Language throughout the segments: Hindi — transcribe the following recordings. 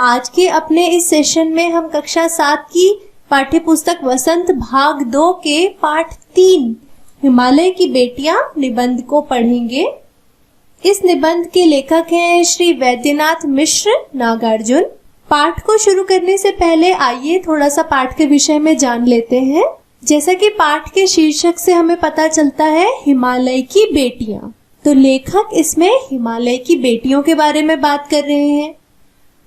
आज के अपने इस सेशन में हम कक्षा 7 की पाठ्य पुस्तक वसंत भाग 2 के पाठ 3 हिमालय की बेटियां निबंध को पढ़ेंगे। इस निबंध के लेखक हैं श्री वैद्यनाथ मिश्र नागार्जुन। पाठ को शुरू करने से पहले आइए थोड़ा सा पाठ के विषय में जान लेते हैं। जैसा कि पाठ के शीर्षक से हमें पता चलता है हिमालय की बेटियां, तो लेखक इसमें हिमालय की बेटियों के बारे में बात कर रहे हैं।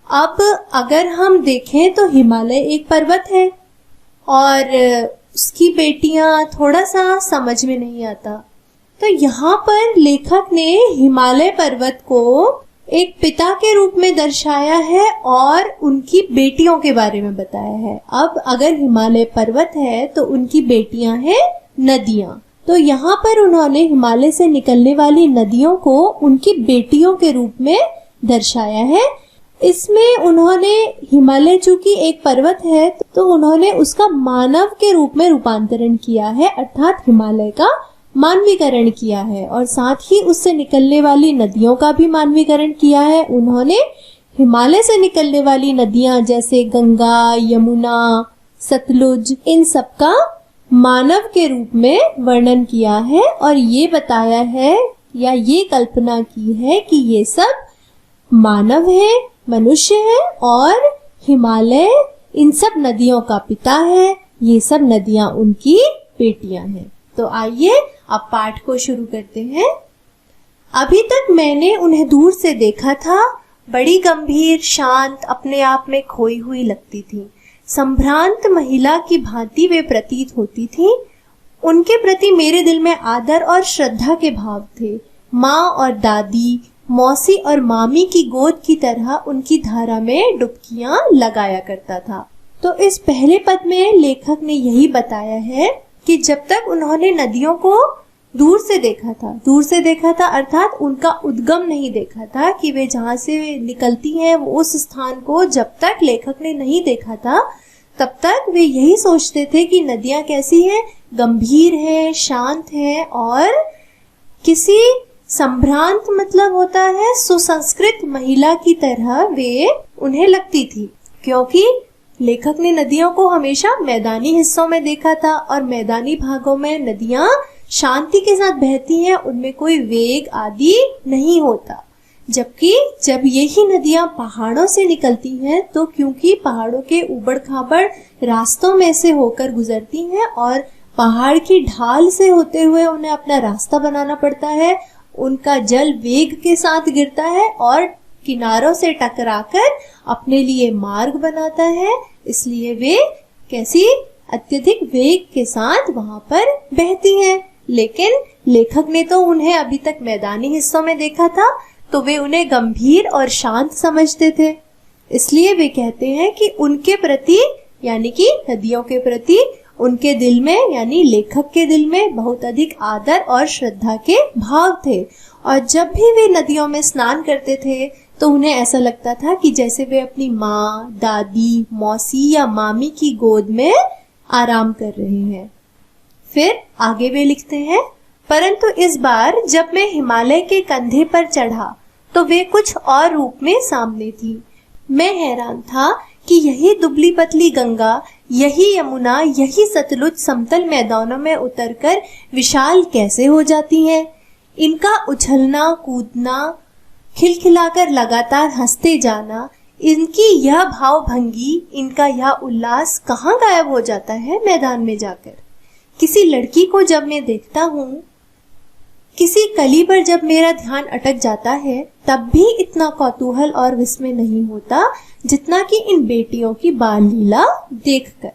अब अगर हम देखें तो हिमालय एक पर्वत है और उसकी बेटियां थोड़ा सा समझ में नहीं आता। तो यहाँ पर लेखक ने हिमालय पर्वत को एक पिता के रूप में दर्शाया है और उनकी बेटियों के बारे में बताया है। अब अगर हिमालय पर्वत है तो उनकी बेटियां हैं नदियां। तो यहाँ पर उन्होंने हिमालय से निकलने वाली नदियों को उनकी बेटियों के रूप में दर्शाया है। इसमें उन्होंने हिमालय चूंकि एक पर्वत है तो उन्होंने उसका मानव के रूप में रूपांतरण किया है, अर्थात हिमालय का मानवीकरण किया है और साथ ही उससे निकलने वाली नदियों का भी मानवीकरण किया है। उन्होंने हिमालय से निकलने वाली नदियां जैसे गंगा, यमुना, सतलुज, इन सब का मानव के रूप में वर्णन किया है और ये बताया है या ये कल्पना की है कि ये सब मानव है, मनुष्य है और हिमालय इन सब नदियों का पिता है। ये सब नदियां उनकी बेटियां हैं। तो आइए अब पाठ को शुरू करते हैं। अभी तक मैंने उन्हें दूर से देखा था। बड़ी गंभीर, शांत, अपने आप में खोई हुई लगती थी। संभ्रांत महिला की भांति वे प्रतीत होती थी। उनके प्रति मेरे दिल में आदर और श्रद्धा के भाव थे। माँ और दादी, मौसी और मामी की गोद की तरह उनकी धारा में डुबकियां लगाया करता था। तो इस पहले पद में लेखक ने यही बताया है कि जब तक उन्होंने नदियों को दूर से देखा था अर्थात उनका उद्गम नहीं देखा था कि वे जहाँ से निकलती हैं वो उस स्थान को जब तक लेखक ने नहीं देखा था तब तक वे यही सोचते थे कि नदियां कैसी हैं, गंभीर है, शांत है और किसी संभ्रांत मतलब होता है सुसंस्कृत महिला की तरह वे उन्हें लगती थी, क्योंकि लेखक ने नदियों को हमेशा मैदानी हिस्सों में देखा था और मैदानी भागों में नदियां शांति के साथ बहती हैं, उनमें कोई वेग आदि नहीं होता। जबकि जब यही नदियां पहाड़ों से निकलती हैं तो क्योंकि पहाड़ों के ऊबड़ खाबड़ रास्तों में से होकर गुजरती हैं और पहाड़ की ढाल से होते हुए उन्हें अपना रास्ता बनाना पड़ता है, उनका जल वेग के साथ गिरता है और किनारों से टकराकर अपने लिए मार्ग बनाता है, इसलिए वे कैसी अत्यधिक वेग के साथ वहां पर बहती हैं। लेकिन लेखक ने तो उन्हें अभी तक मैदानी हिस्सों में देखा था तो वे उन्हें गंभीर और शांत समझते थे। इसलिए वे कहते हैं कि उनके प्रति यानी कि नदियों के प्रति उनके दिल में यानी लेखक के दिल में बहुत अधिक आदर और श्रद्धा के भाव थे और जब भी वे नदियों में स्नान करते थे तो उन्हें ऐसा लगता था कि जैसे वे अपनी माँ, दादी, मौसी या मामी की गोद में आराम कर रहे हैं। फिर आगे वे लिखते हैं, परंतु इस बार जब मैं हिमालय के कंधे पर चढ़ा तो वे कुछ और रूप में सामने थी। मैं हैरान था कि यही दुबली पतली गंगा, यही यमुना, यही सतलुज समतल मैदानों में उतरकर विशाल कैसे हो जाती हैं। इनका उछलना, कूदना, खिलखिलाकर लगातार हंसते जाना, इनकी यह भावभंगी, इनका यह उल्लास कहाँ गायब हो जाता है मैदान में जाकर। किसी लड़की को जब मैं देखता हूँ, किसी कली पर जब मेरा ध्यान अटक जाता है तब भी इतना कौतूहल और विस्मय नहीं होता जितना कि इन बेटियों की बाल लीला देखकर।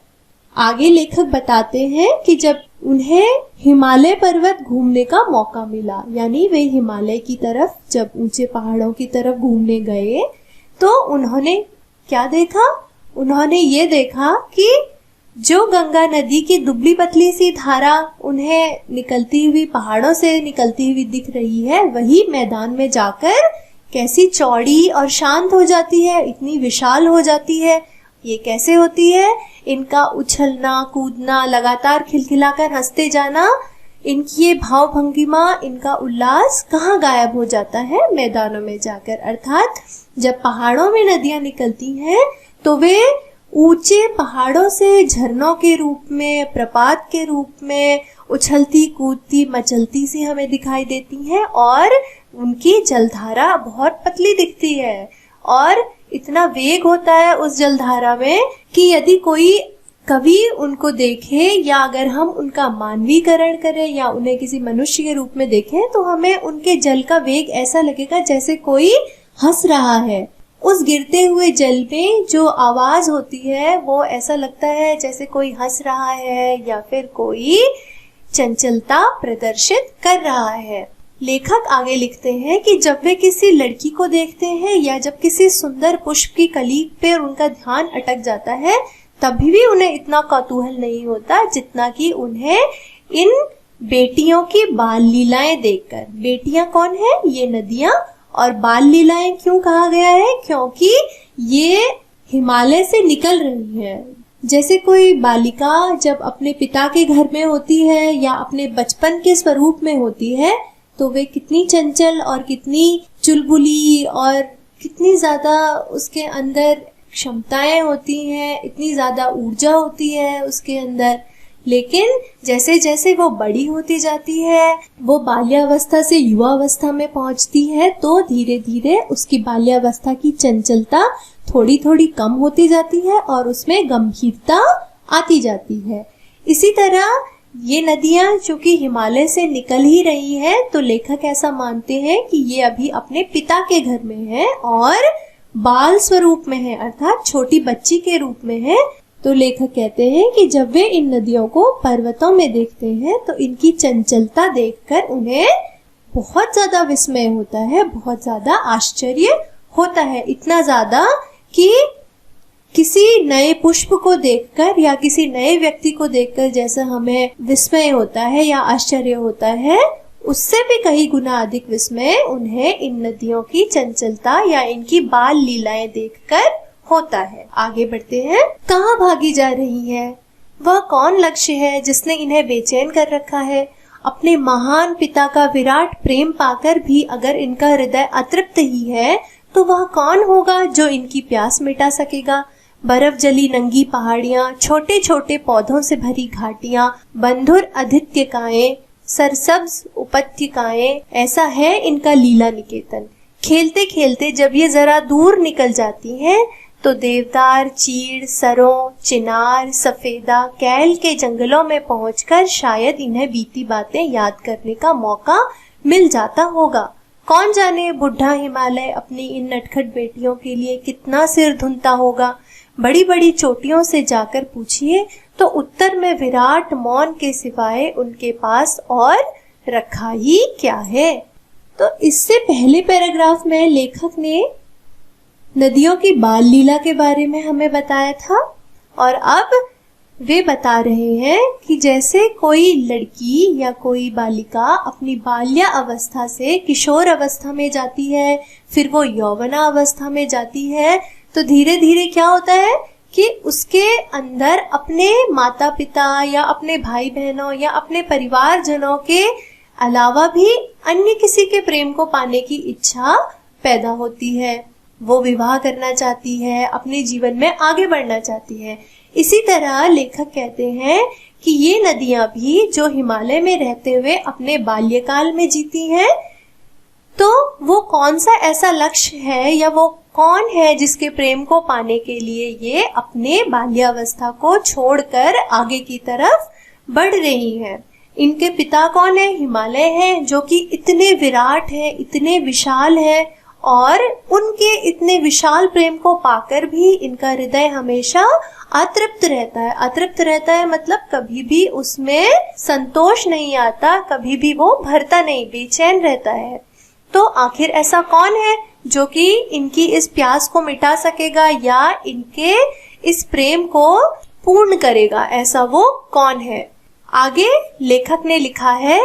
आगे लेखक बताते हैं कि जब उन्हें हिमालय पर्वत घूमने का मौका मिला यानी वे हिमालय की तरफ जब ऊंचे पहाड़ों की तरफ घूमने गए तो उन्होंने क्या देखा? उन्होंने ये देखा कि जो गंगा नदी की दुबली पतली सी धारा उन्हें निकलती हुई पहाड़ों से निकलती हुई दिख रही है, वही मैदान में जाकर कैसी चौड़ी और शांत हो जाती है, इतनी विशाल हो जाती है। ये कैसे होती है? इनका उछलना, कूदना, लगातार खिलखिलाकर हंसते जाना, इनकी ये भाव भंगिमा, इनका उल्लास कहाँ गायब हो जाता है? मैदानों में जाकर। अर्थात जब पहाड़ों में नदियां निकलती हैं तो वे ऊंचे पहाड़ों से झरनों के रूप में, प्रपात के रूप में उछलती कूदती मचलती सी हमें दिखाई देती हैं और उनकी जलधारा बहुत पतली दिखती है और इतना वेग होता है उस जलधारा में कि यदि कोई कभी उनको देखे या अगर हम उनका मानवीकरण करें या उन्हें किसी मनुष्य के रूप में देखें तो हमें उनके जल का वेग ऐसा लगेगा जैसे कोई हंस रहा है। उस गिरते हुए जल में जो आवाज होती है वो ऐसा लगता है जैसे कोई हंस रहा है या फिर कोई चंचलता प्रदर्शित कर रहा है। लेखक आगे लिखते हैं कि जब वे किसी लड़की को देखते हैं या जब किसी सुंदर पुष्प की कली पे उनका ध्यान अटक जाता है तभी भी उन्हें इतना कौतूहल नहीं होता जितना कि उन्हें इन बेटियों की बाल लीलाएं देखकर। बेटियां कौन है? ये नदियां। और बाल लीलाएं क्यों कहा गया है? क्योंकि ये हिमालय से निकल रही है। जैसे कोई बालिका जब अपने पिता के घर में होती है या अपने बचपन के स्वरूप में होती है तो वे कितनी चंचल और कितनी चुलबुली और कितनी ज्यादा उसके अंदर क्षमताएं होती हैं, इतनी ज्यादा ऊर्जा होती है उसके अंदर। लेकिन जैसे जैसे वो बड़ी होती जाती है, वो बाल्यावस्था से युवावस्था में पहुंचती है तो धीरे धीरे उसकी बाल्यावस्था की चंचलता थोड़ी थोड़ी कम होती जाती है और उसमें गंभीरता आती जाती है। इसी तरह ये नदियां चूंकि हिमालय से निकल ही रही है तो लेखक ऐसा मानते हैं कि ये अभी अपने पिता के घर में है और बाल स्वरूप में है, अर्थात छोटी बच्ची के रूप में है। तो लेखक कहते हैं कि जब वे इन नदियों को पर्वतों में देखते हैं तो इनकी चंचलता देखकर उन्हें बहुत ज्यादा विस्मय होता है, बहुत ज्यादा आश्चर्य होता है। इतना ज्यादा कि किसी नए पुष्प को देखकर या किसी नए व्यक्ति को देखकर जैसा हमें विस्मय होता है या आश्चर्य होता है, उससे भी कई गुना अधिक विस्मय उन्हें इन नदियों की चंचलता या इनकी बाल लीलाएं देखकर होता है। आगे बढ़ते हैं। कहाँ भागी जा रही है? वह कौन लक्ष्य है जिसने इन्हें बेचैन कर रखा है? अपने महान पिता का विराट प्रेम पाकर भी अगर इनका हृदय अतृप्त ही है तो वह कौन होगा जो इनकी प्यास मिटा सकेगा? बर्फ जली नंगी पहाड़ियां, छोटे छोटे पौधों से भरी घाटियां, बंधुर आदित्यकाएं, सरसब्ज उपत्यकाएं, ऐसा है इनका लीला निकेतन। खेलते खेलते जब ये जरा दूर निकल जाती हैं तो देवदार, चीड़, सरों, चिनार, सफेदा, कैल के जंगलों में पहुंचकर शायद इन्हें बीती बातें याद करने का मौका मिल जाता होगा। कौन जाने बुढ़ा हिमालय अपनी इन नटखट बेटियों के लिए कितना सिर धुनता होगा। बड़ी बड़ी चोटियों से जाकर पूछिए तो उत्तर में विराट मौन के सिवाय उनके पास और रखा ही क्या है। तो इससे पहले पैराग्राफ में लेखक ने नदियों की बाल लीला के बारे में हमें बताया था और अब वे बता रहे हैं कि जैसे कोई लड़की या कोई बालिका अपनी बाल्या अवस्था से किशोर अवस्था में जाती है, फिर वो यौवना अवस्था में जाती है, तो धीरे धीरे क्या होता है कि उसके अंदर अपने माता पिता या अपने भाई बहनों या अपने परिवारजनों के अलावा भी अन्य किसी के प्रेम को पाने की इच्छा पैदा होती है। वो विवाह करना चाहती है, अपने जीवन में आगे बढ़ना चाहती है। इसी तरह लेखक कहते हैं कि ये नदियां भी जो हिमालय में रहते हुए अपने बाल्यकाल में जीती हैं, तो वो कौन सा ऐसा लक्ष्य है या वो कौन है जिसके प्रेम को पाने के लिए ये अपने बाल्यावस्था को छोड़कर आगे की तरफ बढ़ रही हैं। इनके पिता कौन है? हिमालय है, जो कि इतने विराट है, इतने विशाल है और उनके इतने विशाल प्रेम को पाकर भी इनका हृदय हमेशा अतृप्त रहता है। अतृप्त रहता है मतलब कभी भी उसमें संतोष नहीं आता, कभी भी वो भरता नहीं, बेचैन रहता है। तो आखिर ऐसा कौन है जो कि इनकी इस प्यास को मिटा सकेगा या इनके इस प्रेम को पूर्ण करेगा? ऐसा वो कौन है? आगे लेखक ने लिखा है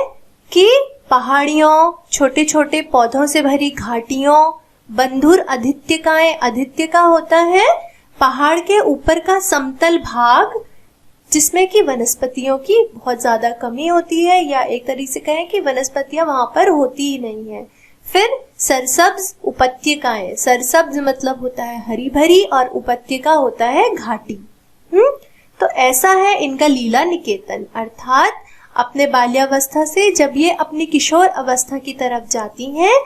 कि पहाड़ियों, छोटे छोटे पौधों से भरी घाटियों, बंधुर आदित्यकाएं, आदित्य का होता है पहाड़ के ऊपर का समतल भाग, जिसमें कि वनस्पतियों की बहुत ज्यादा कमी होती है, या एक तरीके से कहें कि वनस्पतियां वहां पर होती ही नहीं है। फिर सरसब्ज उपत्यकाएं, सरसब्ज मतलब होता है हरी भरी और उपत्यका होता है घाटी। तो ऐसा है इनका लीला निकेतन, अर्थात अपने बाल्यावस्था से जब ये अपनी किशोर अवस्था की तरफ जाती हैं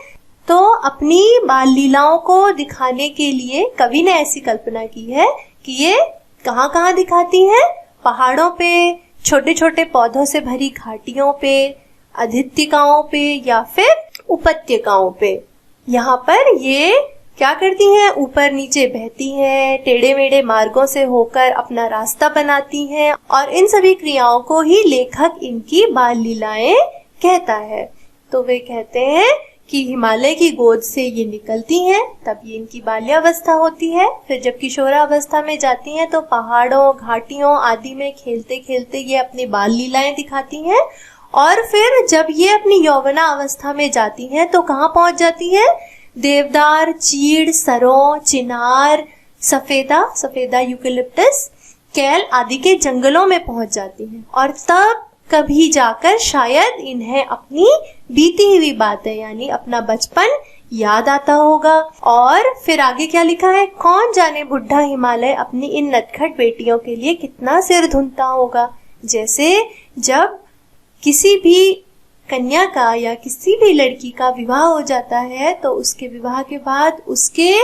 तो अपनी बाल लीलाओं को दिखाने के लिए कवि ने ऐसी कल्पना की है कि ये कहाँ कहाँ दिखाती हैं, पहाड़ों पे, छोटे छोटे पौधों से भरी घाटियों पे, अधित्यकाओं पे या फिर उपत्यकाओं पे। यहाँ पर ये क्या करती हैं, ऊपर नीचे बहती हैं, टेढ़े मेढ़े मार्गों से होकर अपना रास्ता बनाती हैं, और इन सभी क्रियाओं को ही लेखक इनकी बाल लीलाएं कहता है। तो वे कहते हैं कि हिमालय की गोद से ये निकलती हैं, तब ये इनकी बाल्यावस्था होती है। फिर जब किशोरावस्था में जाती हैं तो पहाड़ों, घाटियों आदि में खेलते खेलते ये अपनी बाल लीलाएं दिखाती हैं, और फिर जब ये अपनी यौवना अवस्था में जाती हैं तो कहाँ पहुंच जाती हैं, देवदार, चीड़, सरों, चिनार, सफेदा यूकेलिप्टस, कैल आदि के जंगलों में पहुंच जाती हैं। और तब कभी जाकर शायद इन्हें अपनी बीती हुई बातें यानी अपना बचपन याद आता होगा। और फिर आगे क्या लिखा है, कौन जाने बुढ़ा हिमालय अपनी इन नटखट बेटियों के लिए कितना सिर धुनता होगा। जैसे जब किसी भी कन्या का या किसी भी लड़की का विवाह हो जाता है तो उसके विवाह के बाद उसके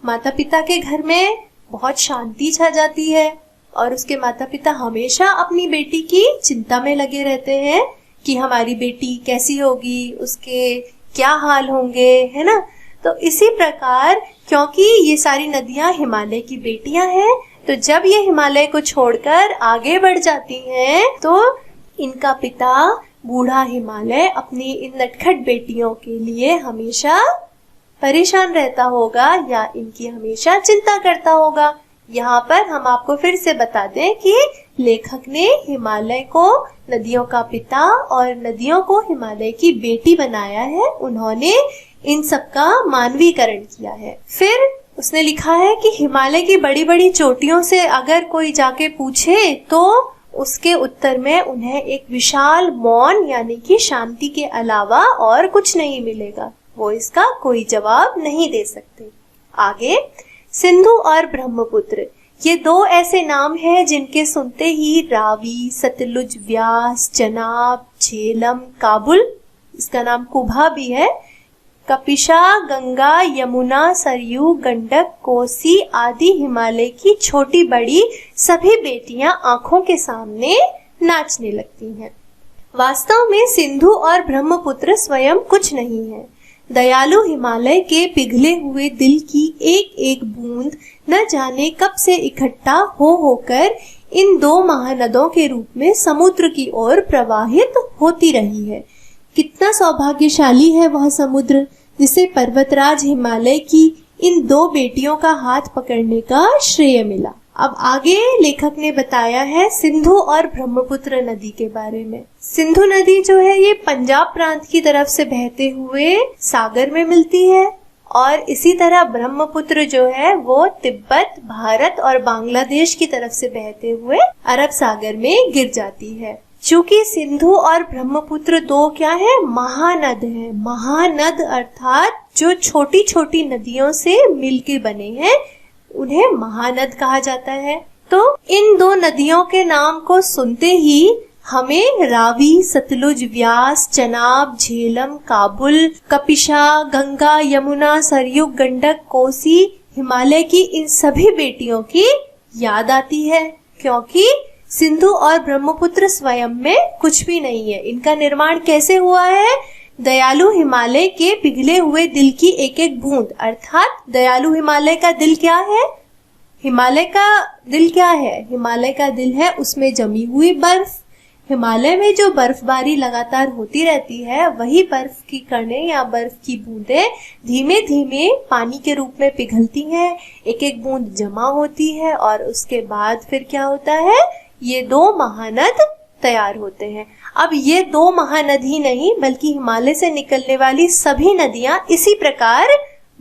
माता पिता के घर में बहुत शांति छा जाती है, और उसके माता पिता हमेशा अपनी बेटी की चिंता में लगे रहते हैं कि हमारी बेटी कैसी होगी, उसके क्या हाल होंगे, है ना। तो इसी प्रकार क्योंकि ये सारी नदियां हिमालय की बेटियां हैं, तो जब ये हिमालय को छोड़कर आगे बढ़ जाती हैं तो इनका पिता बूढ़ा हिमालय अपनी इन नटखट बेटियों के लिए हमेशा परेशान रहता होगा या इनकी हमेशा चिंता करता होगा। यहाँ पर हम आपको फिर से बता दें कि लेखक ने हिमालय को नदियों का पिता और नदियों को हिमालय की बेटी बनाया है। उन्होंने इन सब का मानवीकरण किया है। फिर उसने लिखा है कि हिमालय की बड़ी बड़ी चोटियों से अगर कोई जाके पूछे तो उसके उत्तर में उन्हें एक विशाल मौन यानी कि शांति के अलावा और कुछ नहीं मिलेगा, वो इसका कोई जवाब नहीं दे सकते। आगे सिंधु और ब्रह्मपुत्र, ये दो ऐसे नाम हैं जिनके सुनते ही रावी, सतलुज, व्यास, चनाब, झेलम, काबुल, इसका नाम कुभा भी है, कपिशा, गंगा, यमुना, सरयू, गंडक, कोसी आदि हिमालय की छोटी बड़ी सभी बेटियां आंखों के सामने नाचने लगती हैं। वास्तव में सिंधु और ब्रह्मपुत्र स्वयं कुछ नहीं है। दयालु हिमालय के पिघले हुए दिल की एक एक बूंद न जाने कब से इकट्ठा होकर इन दो महानदों के रूप में समुद्र की ओर प्रवाहित होती रही है। कितना सौभाग्यशाली है वह समुद्र जिसे पर्वतराज हिमालय की इन दो बेटियों का हाथ पकड़ने का श्रेय मिला। अब आगे लेखक ने बताया है सिंधु और ब्रह्मपुत्र नदी के बारे में। सिंधु नदी जो है ये पंजाब प्रांत की तरफ से बहते हुए सागर में मिलती है, और इसी तरह ब्रह्मपुत्र जो है वो तिब्बत, भारत और बांग्लादेश की तरफ से बहते हुए अरब सागर में गिर जाती है। चूंकि सिंधु और ब्रह्मपुत्र दो क्या है, महानद है। महानद अर्थात जो छोटी छोटी नदियों से मिलके बने हैं उन्हें महानद कहा जाता है। तो इन दो नदियों के नाम को सुनते ही हमें रावी, सतलुज, व्यास, चनाब, झेलम, काबुल, कपिशा, गंगा, यमुना, सरयू, गंडक, कोसी, हिमालय की इन सभी बेटियों की याद आती है, क्योंकि सिंधु और ब्रह्मपुत्र स्वयं में कुछ भी नहीं है। इनका निर्माण कैसे हुआ है, दयालु हिमालय के पिघले हुए दिल की एक एक बूंद, अर्थात दयालु हिमालय का दिल क्या है, हिमालय का दिल क्या है, हिमालय का दिल है उसमें जमी हुई बर्फ। हिमालय में जो बर्फबारी लगातार होती रहती है वही बर्फ की कणें या बर्फ की बूंदें धीमे धीमे पानी के रूप में पिघलती हैं, एक एक बूंद जमा होती है और उसके बाद फिर क्या होता है, ये दो महानद तैयार होते हैं। अब ये दो महानद ही नहीं बल्कि हिमालय से निकलने वाली सभी नदियां इसी प्रकार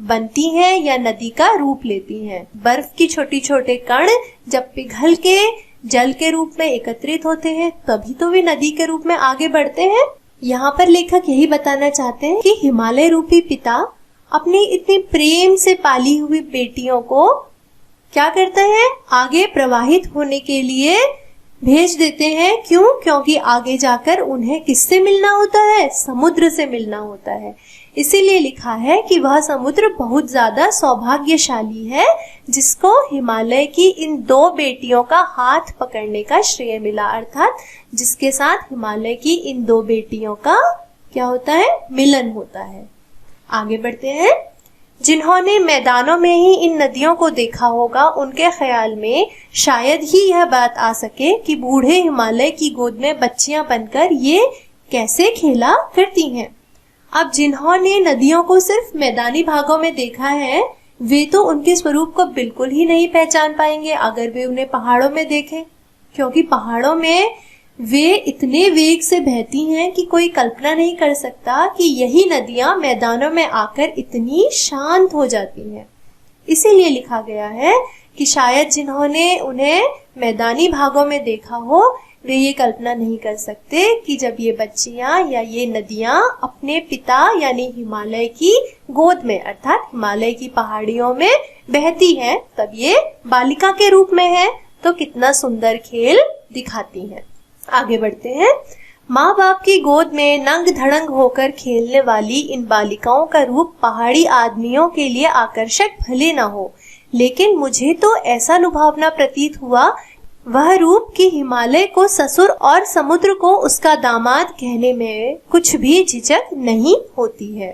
बनती हैं या नदी का रूप लेती हैं। बर्फ की छोटी छोटे कण जब पिघल के जल के रूप में एकत्रित होते हैं, तभी तो वे नदी के रूप में आगे बढ़ते हैं। यहाँ पर लेखक यही बताना चाहते हैं कि हिमालय रूपी पिता अपनी इतनी प्रेम से पाली हुई बेटियों को क्या करते हैं, आगे प्रवाहित होने के लिए भेज देते हैं। क्यों? क्योंकि आगे जाकर उन्हें किससे मिलना होता है? समुद्र से मिलना होता है। इसीलिए लिखा है कि वह समुद्र बहुत ज्यादा सौभाग्यशाली है, जिसको हिमालय की इन दो बेटियों का हाथ पकड़ने का श्रेय मिला, अर्थात जिसके साथ हिमालय की इन दो बेटियों का क्या होता है? मिलन होता है। आगे बढ़ते हैं। जिन्होंने मैदानों में ही इन नदियों को देखा होगा, उनके ख्याल में शायद ही यह बात आ सके कि बूढ़े हिमालय की गोद में बच्चियां बनकर ये कैसे खेला करती हैं। अब जिन्होंने नदियों को सिर्फ मैदानी भागों में देखा है, वे तो उनके स्वरूप को बिल्कुल ही नहीं पहचान पाएंगे अगर वे उन्हें पहाड़ों में देखें, क्योंकि पहाड़ों में वे इतने वेग से बहती हैं कि कोई कल्पना नहीं कर सकता कि यही नदियां मैदानों में आकर इतनी शांत हो जाती हैं। इसीलिए लिखा गया है कि शायद जिन्होंने उन्हें मैदानी भागों में देखा हो, वे ये कल्पना नहीं कर सकते कि जब ये बच्चियां या ये नदियां अपने पिता यानी हिमालय की गोद में अर्थात हिमालय की पहाड़ियों में बहती हैं, तब ये बालिका के रूप में है तो कितना सुंदर खेल दिखाती हैं। आगे बढ़ते हैं। माँ बाप की गोद में नंग धड़ंग होकर खेलने वाली इन बालिकाओं का रूप पहाड़ी आदमियों के लिए आकर्षक भले न हो, लेकिन मुझे तो ऐसा लुभावना प्रतीत हुआ वह रूप कि हिमालय को ससुर और समुद्र को उसका दामाद कहने में कुछ भी झिझक नहीं होती है।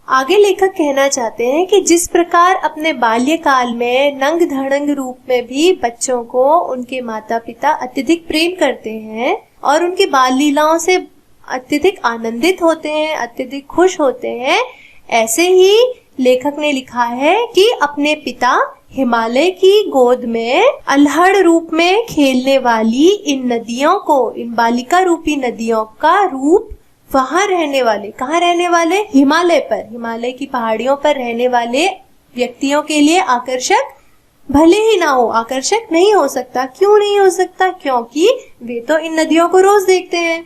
आगे लेखक कहना चाहते हैं कि जिस प्रकार अपने बाल्यकाल में नंग धड़ंग रूप में भी बच्चों को उनके माता पिता अत्यधिक प्रेम करते हैं और उनकी बाल लीलाओं से अत्यधिक आनंदित होते हैं, अत्यधिक खुश होते हैं, ऐसे ही लेखक ने लिखा है कि अपने पिता हिमालय की गोद में अल्हड़ रूप में खेलने वाली इन नदियों को, इन बालिका रूपी नदियों का रूप वहां रहने वाले, कहाँ रहने वाले? हिमालय पर, हिमालय की पहाड़ियों पर रहने वाले व्यक्तियों के लिए आकर्षक भले ही ना हो, आकर्षक नहीं हो सकता। क्यों नहीं हो सकता? क्योंकि वे तो इन नदियों को रोज देखते हैं।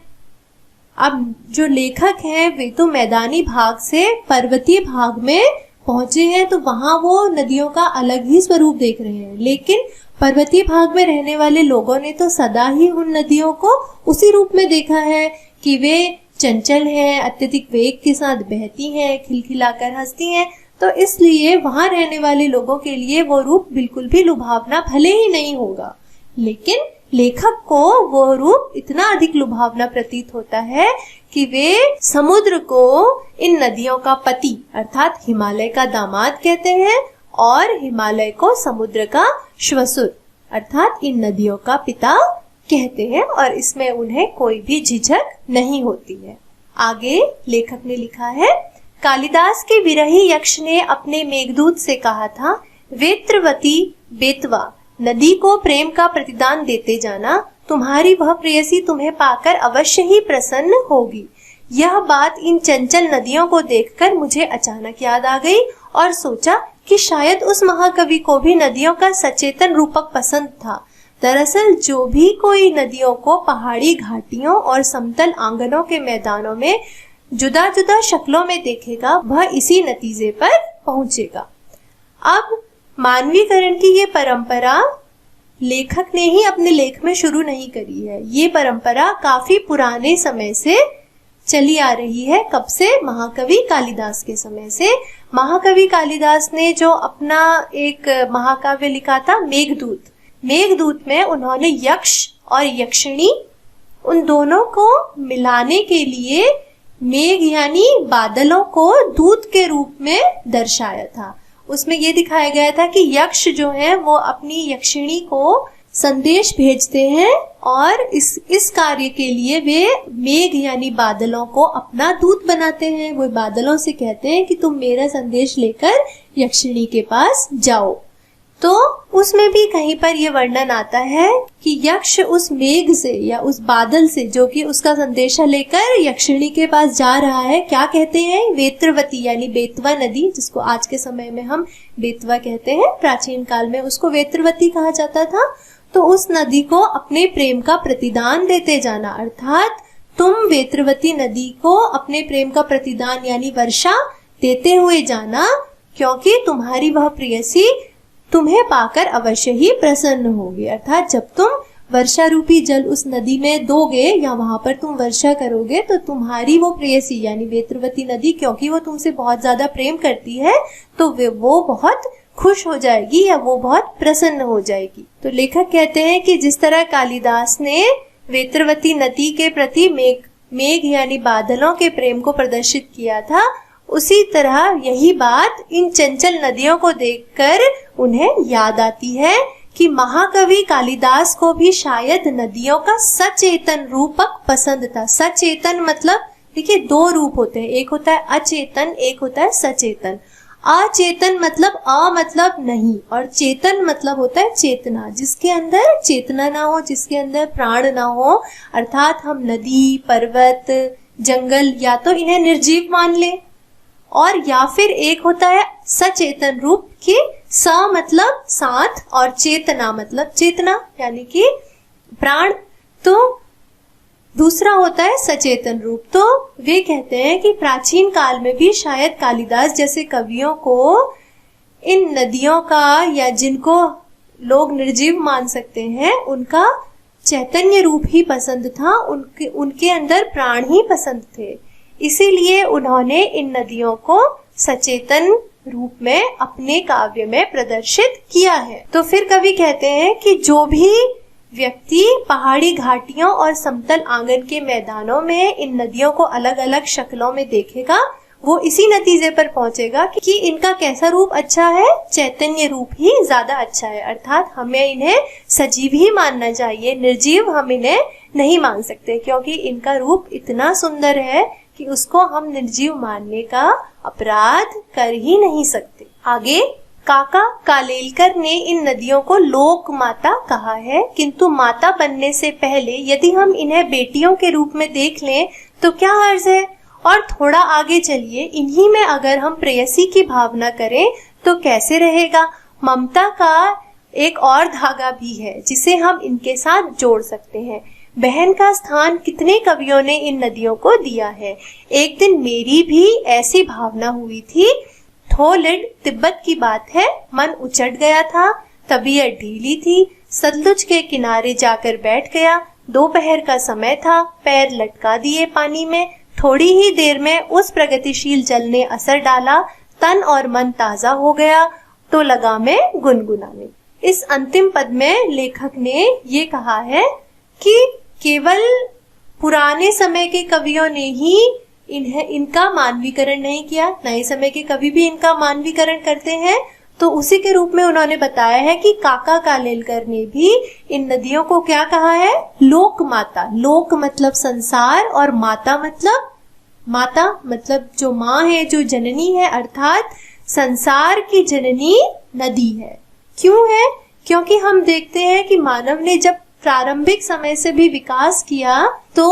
अब जो लेखक हैं वे तो मैदानी भाग से पर्वतीय भाग में पहुंचे हैं, तो वहां वो नदियों का अलग ही स्वरूप देख रहे हैं, लेकिन पर्वतीय भाग में रहने वाले लोगों ने तो सदा ही उन नदियों को उसी रूप में देखा है कि वे चंचल हैं, अत्यधिक वेग के साथ बहती हैं, खिलखिलाकर हंसती हैं, तो इसलिए वहां रहने वाले लोगों के लिए वो रूप बिल्कुल भी लुभावना भले ही नहीं होगा, लेकिन लेखक को वो रूप इतना अधिक लुभावना प्रतीत होता है कि वे समुद्र को इन नदियों का पति अर्थात हिमालय का दामाद कहते हैं और हिमालय को समुद्र का श्वसुर अर्थात इन नदियों का पिता कहते हैं, और इसमें उन्हें कोई भी झिझक नहीं होती है। आगे लेखक ने लिखा है, कालिदास के विरही यक्ष ने अपने मेघदूत से कहा था, वेत्रवती बेतवा नदी को प्रेम का प्रतिदान देते जाना, तुम्हारी वह प्रेयसी तुम्हें पाकर अवश्य ही प्रसन्न होगी। यह बात इन चंचल नदियों को देखकर मुझे अचानक याद आ गई और सोचा कि शायद उस महाकवि को भी नदियों का सचेतन रूपक पसंद था। दरअसल जो भी कोई नदियों को पहाड़ी घाटियों और समतल आंगनों के मैदानों में जुदा जुदा शक्लों में देखेगा, वह इसी नतीजे पर पहुंचेगा। अब मानवीकरण की ये परंपरा लेखक ने ही अपने लेख में शुरू नहीं करी है। ये परंपरा काफी पुराने समय से चली आ रही है। कब से? महाकवि कालिदास के समय से। महाकवि कालिदास ने जो अपना एक महाकाव्य लिखा था मेघदूत, मेघदूत में उन्होंने यक्ष और यक्षिणी उन दोनों को मिलाने के लिए मेघ यानी बादलों को दूत के रूप में दर्शाया था। उसमें ये दिखाया गया था कि यक्ष जो है वो अपनी यक्षिणी को संदेश भेजते हैं और इस कार्य के लिए वे मेघ यानी बादलों को अपना दूत बनाते हैं। वो बादलों से कहते हैं कि तुम मेरा संदेश लेकर यक्षिणी के पास जाओ। तो उसमें भी कहीं पर ये वर्णन आता है कि यक्ष उस मेघ से या उस बादल से जो कि उसका संदेशा लेकर यक्षिणी के पास जा रहा है, क्या कहते हैं, वेत्रवती यानी बेतवा नदी, जिसको आज के समय में हम बेतवा कहते हैं, प्राचीन काल में उसको वेत्रवती कहा जाता था। तो उस नदी को अपने प्रेम का प्रतिदान देते जाना, अर्थात तुम वेत्रवती नदी को अपने प्रेम का प्रतिदान यानी वर्षा देते हुए जाना, क्योंकि तुम्हारी वह प्रेयसी तुम्हें पाकर अवश्य ही प्रसन्न होगी। अर्थात जब तुम वर्षा रूपी जल उस नदी में दोगे या वहां पर तुम वर्षा करोगे तो तुम्हारी वो प्रेयसी यानी वेत्रवती नदी, क्योंकि वो तुमसे बहुत ज्यादा प्रेम करती है, तो वो बहुत खुश हो जाएगी या वो बहुत प्रसन्न हो जाएगी। तो लेखक कहते हैं कि जिस तरह कालिदास ने वेत्रवती नदी के प्रति मेघ यानी बादलों के प्रेम को प्रदर्शित किया था, उसी तरह यही बात इन चंचल नदियों को देखकर उन्हें याद आती है कि महाकवि कालिदास को भी शायद नदियों का सचेतन रूपक पसंद था। सचेतन मतलब देखिए दो रूप होते हैं, एक होता है अचेतन, एक होता है सचेतन। अचेतन मतलब अ मतलब नहीं, और चेतन मतलब होता है चेतना, जिसके अंदर चेतना ना हो, जिसके अंदर प्राण ना हो। अर्थात हम नदी, पर्वत, जंगल या तो इन्हें निर्जीव मान ले, और या फिर एक होता है सचेतन रूप की स मतलब साथ और चेतना मतलब चेतना यानी कि प्राण। तो दूसरा होता है सचेतन रूप। तो वे कहते हैं कि प्राचीन काल में भी शायद कालिदास जैसे कवियों को इन नदियों का या जिनको लोग निर्जीव मान सकते हैं उनका चैतन्य रूप ही पसंद था, उनके अंदर प्राण ही पसंद थे। इसीलिए उन्होंने इन नदियों को सचेतन रूप में अपने काव्य में प्रदर्शित किया है। तो फिर कवि कहते हैं कि जो भी व्यक्ति पहाड़ी घाटियों और समतल आंगन के मैदानों में इन नदियों को अलग अलग शक्लों में देखेगा, वो इसी नतीजे पर पहुंचेगा कि इनका कैसा रूप अच्छा है, चैतन्य रूप ही ज्यादा अच्छा है। अर्थात हमें इन्हें सजीव ही मानना चाहिए, निर्जीव हम इन्हें नहीं मान सकते, क्योंकि इनका रूप इतना सुंदर है कि उसको हम निर्जीव मानने का अपराध कर ही नहीं सकते। आगे काका कालेलकर ने इन नदियों को लोक माता कहा है, किंतु माता बनने से पहले यदि हम इन्हें बेटियों के रूप में देख लें तो क्या हर्ज है। और थोड़ा आगे चलिए, इन्हीं में अगर हम प्रेयसी की भावना करें तो कैसे रहेगा। ममता का एक और धागा भी है जिसे हम इनके साथ जोड़ सकते हैं। बहन का स्थान कितने कवियों ने इन नदियों को दिया है। एक दिन मेरी भी ऐसी भावना हुई थी। थोलिड तिब्बत की बात है, मन उचट गया था, तबीयत ढीली थी, सतलुज के किनारे जाकर बैठ गया। दोपहर का समय था, पैर लटका दिए पानी में। थोड़ी ही देर में उस प्रगतिशील जल ने असर डाला, तन और मन ताजा हो गया, तो लगा मैं गुनगुनाने। इस अंतिम पद में लेखक ने ये कहा है कि केवल पुराने समय के कवियों ने ही इनका मानवीकरण नहीं किया, नए समय के कवि भी इनका मानवीकरण करते हैं। तो उसी के रूप में उन्होंने बताया है कि काका कालेलकर ने भी इन नदियों को क्या कहा है, लोक माता। लोक मतलब संसार और माता मतलब जो माँ है, जो जननी है, अर्थात संसार की जननी नदी है। क्यों है? क्योंकि हम देखते हैं कि मानव ने जब प्रारंभिक समय से भी विकास किया तो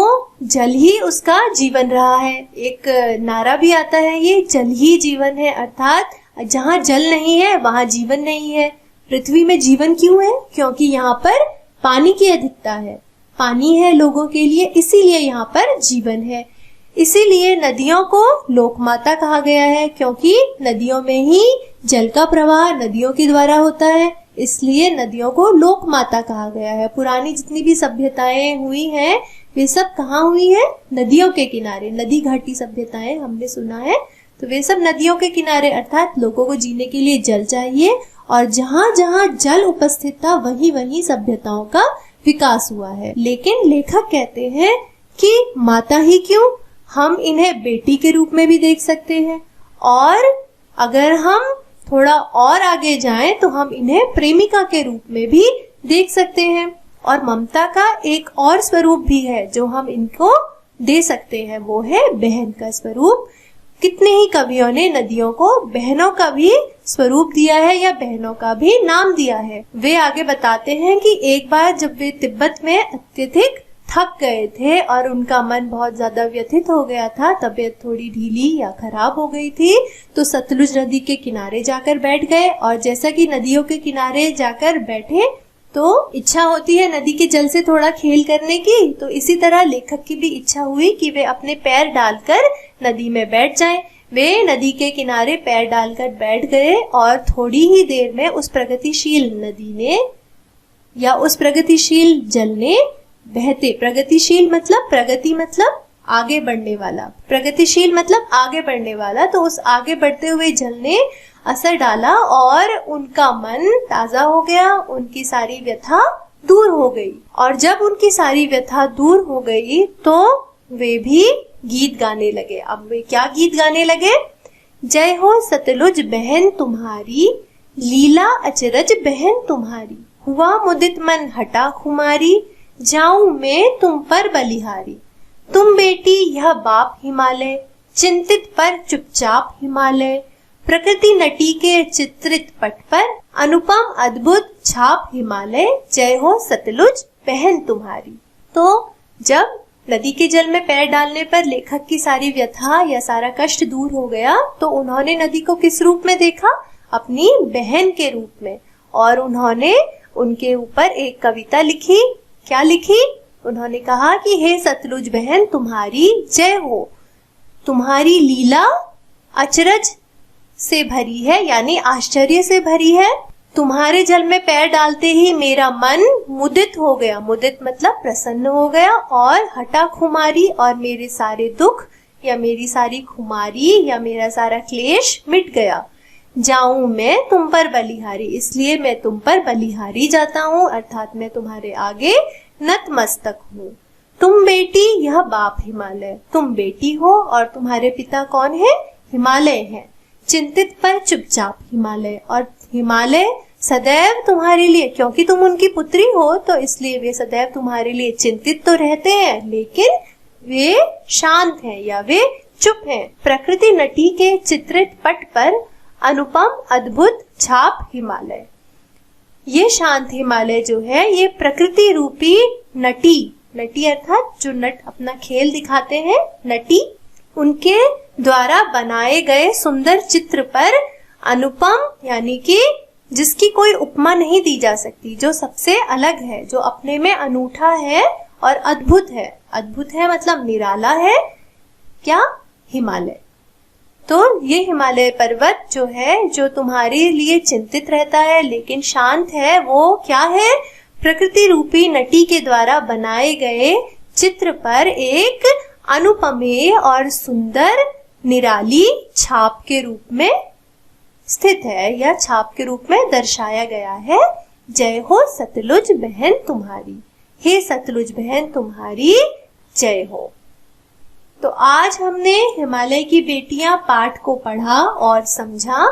जल ही उसका जीवन रहा है। एक नारा भी आता है, ये जल ही जीवन है, अर्थात जहाँ जल नहीं है वहाँ जीवन नहीं है। पृथ्वी में जीवन क्यों है? क्योंकि यहाँ पर पानी की अधिकता है, पानी है लोगों के लिए, इसीलिए यहाँ पर जीवन है। इसीलिए नदियों को लोकमाता कहा गया है, क्योंकि नदियों में ही जल का प्रवाह नदियों के द्वारा होता है, इसलिए नदियों को लोक माता कहा गया है। पुरानी जितनी भी सभ्यताएं हुई हैं वे सब कहाँ हुई है? नदियों के किनारे। नदी घाटी सभ्यताएं हमने सुना है, तो वे सब नदियों के किनारे, अर्थात लोगों को जीने के लिए जल चाहिए, और जहाँ जहाँ जल उपस्थित था वहीं वहीं सभ्यताओं का विकास हुआ है। लेकिन लेखक कहते हैं कि माता ही क्यों, हम इन्हें बेटी के रूप में भी देख सकते हैं, और अगर हम थोड़ा और आगे जाएं तो हम इन्हें प्रेमिका के रूप में भी देख सकते हैं। और ममता का एक और स्वरूप भी है जो हम इनको दे सकते हैं, वो है बहन का स्वरूप। कितने ही कवियों ने नदियों को बहनों का भी स्वरूप दिया है या बहनों का भी नाम दिया है। वे आगे बताते हैं कि एक बार जब वे तिब्बत में अत्यधिक थक गए थे और उनका मन बहुत ज्यादा व्यथित हो गया था, तबीयत थोड़ी ढीली या खराब हो गई थी, तो सतलुज नदी के किनारे जाकर बैठ गए। और जैसा कि नदियों के किनारे जाकर बैठे तो इच्छा होती है नदी के जल से थोड़ा खेल करने की, तो इसी तरह लेखक की भी इच्छा हुई कि वे अपने पैर डालकर नदी में बैठ जाएं। वे नदी के किनारे पैर डालकर बैठ गए और थोड़ी ही देर में उस प्रगतिशील नदी ने या उस प्रगतिशील जल ने बहते, प्रगतिशील मतलब प्रगति मतलब आगे बढ़ने वाला, प्रगतिशील मतलब आगे बढ़ने वाला, तो उस आगे बढ़ते हुए जल ने असर डाला और उनका मन ताजा हो गया, उनकी सारी व्यथा दूर हो गई। और जब उनकी सारी व्यथा दूर हो गई तो वे भी गीत गाने लगे। अब वे क्या गीत गाने लगे? जय हो सतलुज बहन तुम्हारी, लीला अचरज बहन तुम्हारी, हुआ मुदित मन हटा खुमारी, जाऊं मैं तुम पर बलिहारी। तुम बेटी यह बाप हिमालय, चिंतित पर चुपचाप हिमालय, प्रकृति नटी के चित्रित पट पर, अनुपम अद्भुत छाप हिमालय, जय हो सतलुज बहन तुम्हारी। तो जब नदी के जल में पैर डालने पर लेखक की सारी व्यथा या सारा कष्ट दूर हो गया, तो उन्होंने नदी को किस रूप में देखा? अपनी बहन के रूप में। और उन्होंने उनके ऊपर एक कविता लिखी। क्या लिखी? उन्होंने कहा कि हे सतलुज बहन तुम्हारी जय हो, तुम्हारी लीला अचरज से भरी है, यानी आश्चर्य से भरी है। तुम्हारे जल में पैर डालते ही मेरा मन मुदित हो गया, मुदित मतलब प्रसन्न हो गया, और हटा खुमारी, और मेरे सारे दुख या मेरी सारी खुमारी या मेरा सारा क्लेश मिट गया। जाऊं मैं तुम पर बलिहारी, इसलिए मैं तुम पर बलिहारी जाता हूँ, अर्थात मैं तुम्हारे आगे नतमस्तक हूँ। तुम बेटी यह बाप हिमालय, तुम बेटी हो और तुम्हारे पिता कौन है? हिमालय है। चिंतित पर चुपचाप हिमालय, और हिमालय सदैव तुम्हारे लिए, क्योंकि तुम उनकी पुत्री हो तो इसलिए वे सदैव तुम्हारे लिए चिंतित तो रहते हैं, लेकिन वे शांत हैं या वे चुप हैं। प्रकृति नटी के चित्रित पट पर, अनुपम अद्भुत छाप हिमालय। ये शांत हिमालय जो है ये प्रकृति रूपी नटी, नटी अर्थात जो नट अपना खेल दिखाते हैं, नटी, उनके द्वारा बनाए गए सुंदर चित्र पर अनुपम यानी कि जिसकी कोई उपमा नहीं दी जा सकती, जो सबसे अलग है, जो अपने में अनूठा है और अद्भुत है। अद्भुत है मतलब निराला है। क्या? हिमालय। तो ये हिमालय पर्वत जो है, जो तुम्हारे लिए चिंतित रहता है लेकिन शांत है, वो क्या है? प्रकृति रूपी नटी के द्वारा बनाए गए चित्र पर एक अनुपमेय और सुंदर निराली छाप के रूप में स्थित है या छाप के रूप में दर्शाया गया है। जय हो सतलुज बहन तुम्हारी, हे सतलुज बहन तुम्हारी जय हो। तो आज हमने हिमालय की बेटियां पाठ को पढ़ा और समझा।